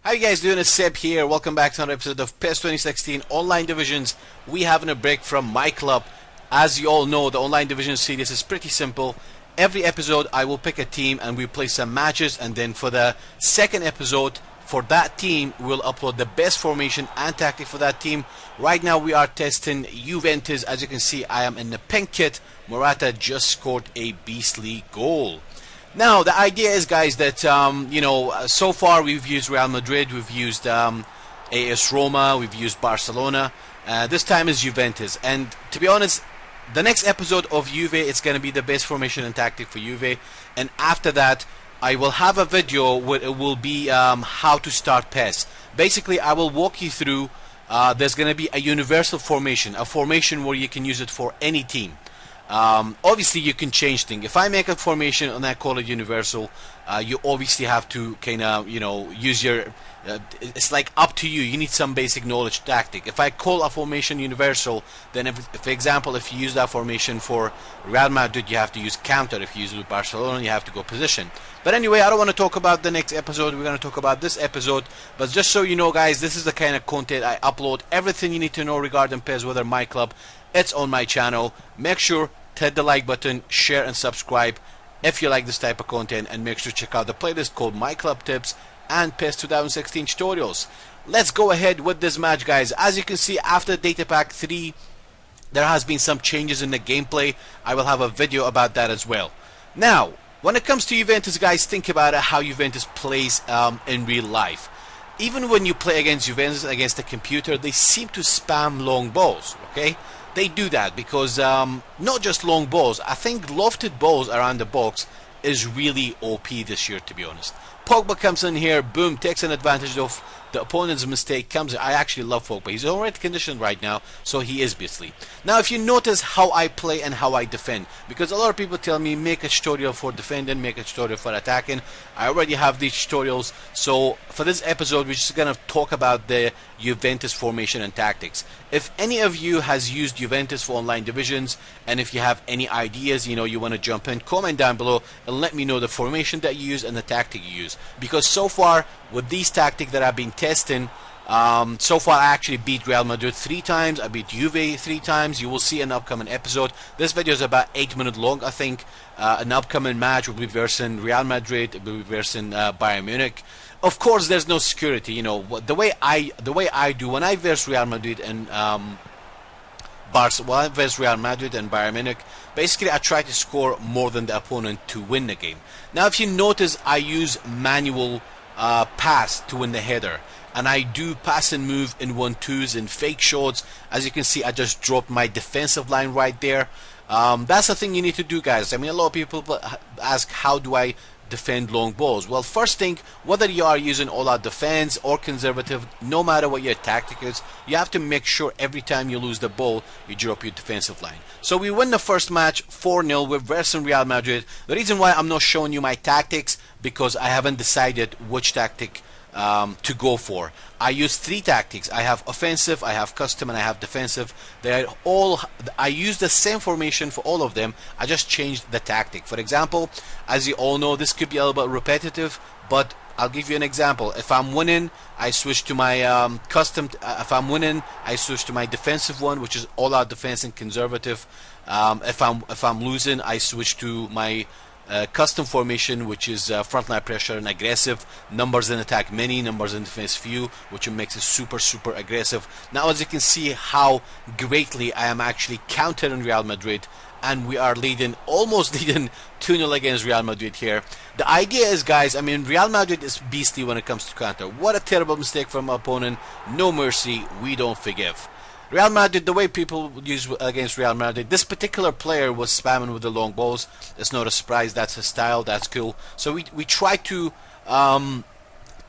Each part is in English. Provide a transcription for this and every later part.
How you guys doing? It's Seb here. Welcome back to another episode of PES 2016 Online Divisions. We having a break from my club. As you all know, the Online Division series is pretty simple. Every episode I will pick a team and we play some matches, and then for the second episode for that team we'll upload the best formation and tactic for that team. Right now we are testing Juventus. As you can see, I am in the pink kit. Morata just scored a beastly goal. Now the idea is, guys, that so far we've used Real Madrid, we've used AS Roma, we've used Barcelona. This time is Juventus, and to be honest, the next episode of Juve, it's going to be the best formation and tactic for Juve, and after that I will have a video where it will be how to start PES. Basically I will walk you through. There's going to be a universal formation, a formation where you can use it for any team. Obviously you can change things. If I make a formation and I call it universal, you obviously have to kind of use your it's like up to you. You need some basic knowledge tactic. If I call a formation universal, then if for example if you use that formation for Real Madrid, you have to use counter. If you use it with Barcelona, you have to go position. But anyway, I don't want to talk about the next episode. We're going to talk about this episode. But just so you know, guys, this is the kind of content I upload. Everything you need to know regarding PES, whether my club, it's on my channel. Make sure to hit the like button, share and subscribe if you like this type of content, and make sure to check out the playlist called My Club Tips and PES 2016 tutorials. Let's go ahead with this match, guys. As you can see, after Data Pack 3 there has been some changes in the gameplay. I will have a video about that as well. Now when it comes to Juventus, guys, think about it, how Juventus plays in real life. Even when you play against Juventus against the computer, they seem to spam long balls. Okay, they do that because not just long balls, I think lofted balls around the box is really OP this year, to be honest. Pogba comes in here, boom, takes an advantage of the opponent's mistake, comes in. I actually love Pogba. He's already conditioned right now, so he is beastly. Now if you notice how I play and how I defend, because a lot of people tell me make a tutorial for defending, make a tutorial for attacking. I already have these tutorials, so for this episode we're just gonna talk about the Juventus formation and tactics. If any of you has used Juventus for online divisions, and if you have any ideas, you want to jump in, comment down below and let me know the formation that you use and the tactic you use. Because so far with these tactics that I've been testing, so far I actually beat Real Madrid 3 times, I beat Juve 3 times. You will see an upcoming episode. This video is about 8 minutes long, I think. An upcoming match will be versing Real Madrid, it will be versing Bayern Munich. Of course there's no security, the way I do when I verse Real Madrid and Real Madrid and Bayern Munich, basically I try to score more than the opponent to win the game. Now if you notice, I use manual pass to win the header, and I do pass and move in 1-2s and fake shots. As you can see, I just dropped my defensive line right there. That's the thing you need to do, guys. I mean, a lot of people ask, how do I defend long balls? Well, first thing, whether you are using all-out defense or conservative, no matter what your tactic is, you have to make sure every time you lose the ball you drop your defensive line. So we win the first match 4-0. We're versing Real Madrid. The reason why I'm not showing you my tactics, because I haven't decided which tactic to go for. I use 3 tactics. I have offensive, I have custom, and I have defensive. I use the same formation for all of them. I just changed the tactic. For example, as you all know, this could be a little bit repetitive, but I'll give you an example. If I'm winning, I switch to my custom. If I'm winning, I switch to my defensive one, which is all-out defense and conservative. If I'm losing, I switch to my custom formation, which is frontline pressure and aggressive. Numbers in attack many, numbers in defense few, which makes it super aggressive. Now as you can see how greatly I am actually countering Real Madrid, and we are almost leading 2-0 against Real Madrid here. The idea is, guys, I mean, Real Madrid is beastly when it comes to counter. What a terrible mistake from opponent. No mercy, we don't forgive. Real Madrid, the way people use against Real Madrid, this particular player was spamming with the long balls. It's not a surprise, that's his style, that's cool. So we try to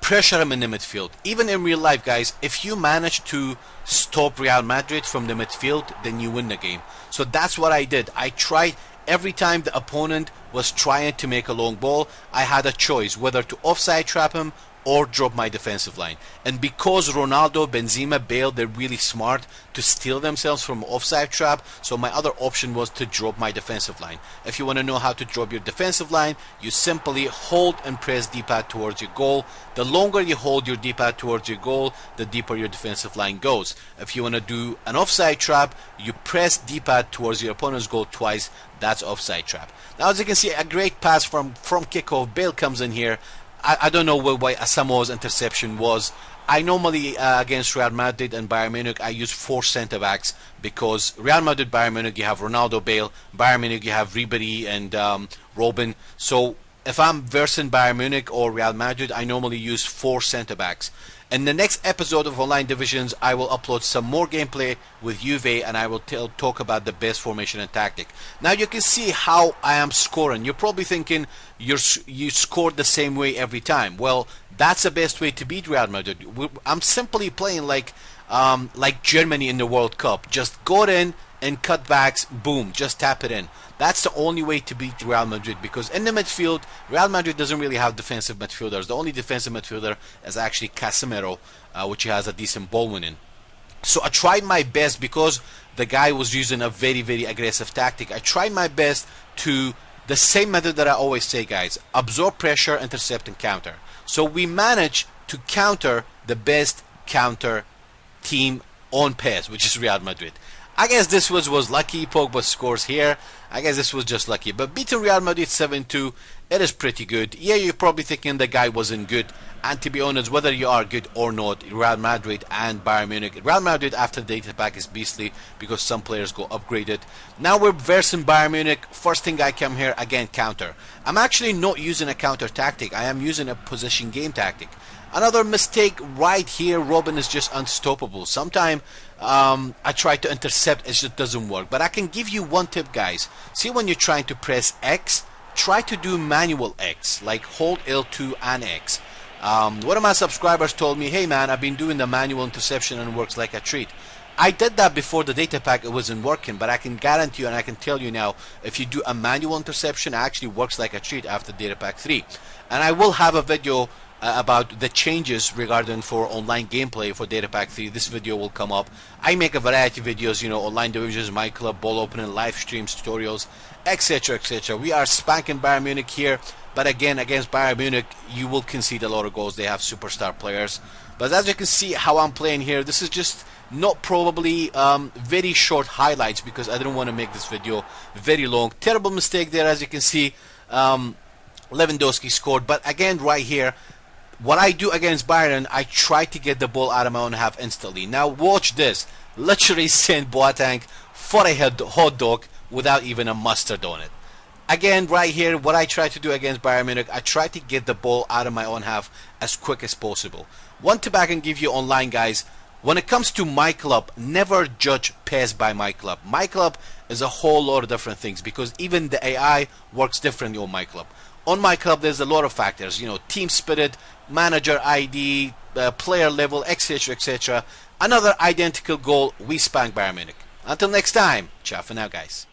pressure him in the midfield. Even in real life, guys, if you manage to stop Real Madrid from the midfield, then you win the game. So that's what I did. I tried. Every time the opponent was trying to make a long ball, I had a choice whether to offside trap him or drop my defensive line. And because Ronaldo, Benzema, Bale, they're really smart to steal themselves from offside trap, so my other option was to drop my defensive line. If you want to know how to drop your defensive line, you simply hold and press D-pad towards your goal. The longer you hold your D-pad towards your goal, the deeper your defensive line goes. If you want to do an offside trap, you press D-pad towards your opponent's goal twice. That's offside trap. Now, as you can see, a great pass from kickoff. Bale comes in here. I don't know why Asamoah's interception was. I normally, against Real Madrid and Bayern Munich, I use 4 centre-backs because Real Madrid, Bayern Munich, you have Ronaldo, Bale. Bayern Munich, you have Ribery and Robben. So if I'm versing Bayern Munich or Real Madrid, I normally use 4 centre-backs. In the next episode of Online Divisions, I will upload some more gameplay with Juve, and I will talk about the best formation and tactic. Now you can see how I am scoring. You're probably thinking you scored the same way every time. Well, that's the best way to beat Real Madrid. I'm simply playing like Germany in the World Cup. Just go in and cutbacks, boom, just tap it in. That's the only way to beat Real Madrid, because in the midfield, Real Madrid doesn't really have defensive midfielders. The only defensive midfielder is actually Casemiro, which he has a decent ball winning. So I tried my best, because the guy was using a very, very aggressive tactic. I tried my best to the same method that I always say, guys: absorb pressure, intercept, and counter. So we managed to counter the best counter team on PES, which is Real Madrid. I guess this was lucky. Pogba scores here. I guess this was just lucky. But beating Real Madrid 7-2, it is pretty good. Yeah, you're probably thinking the guy wasn't good. And to be honest, whether you are good or not, Real Madrid and Bayern Munich. Real Madrid after the data pack is beastly because some players go upgraded. Now we're versing Bayern Munich. First thing I come here, again, counter. I'm actually not using a counter tactic. I am using a position game tactic. Another mistake right here, Robben is just unstoppable. Sometimes I try to intercept, it just doesn't work. But I can give you one tip, guys. See, when you're trying to press X, try to do manual X, like hold L2 and X. One of my subscribers told me, hey man, I've been doing the manual interception and it works like a treat. I did that before the data pack, it wasn't working, but I can guarantee you and I can tell you now, if you do a manual interception, it actually works like a treat after data pack 3. And I will have a video about the changes regarding for online gameplay for data pack 3. This video will come up. I make a variety of videos, you know, online divisions, my club, ball opening, live streams, tutorials, etc, etc. We are spanking Bayern Munich here, but again, against Bayern Munich, you will concede a lot of goals. They have superstar players. But as you can see how I'm playing here, this is just not probably very short highlights, because I didn't want to make this video very long. Terrible mistake there, as you can see. Lewandowski scored, but again, right here, what I do against Bayern, I try to get the ball out of my own half instantly. Now watch this. Literally send Boateng for a hot dog without even a mustard on it. Again, right here, what I try to do against Bayern Munich, I try to get the ball out of my own half as quick as possible. One tip I can give you online, guys: when it comes to my club, never judge PES by my club. My club is a whole lot of different things, because even the AI works differently on my club. On my club, there's a lot of factors, you know, team spirit, manager ID, player level, etc, etc. Another identical goal, we spank Bayern Munich. Until next time, ciao for now, guys.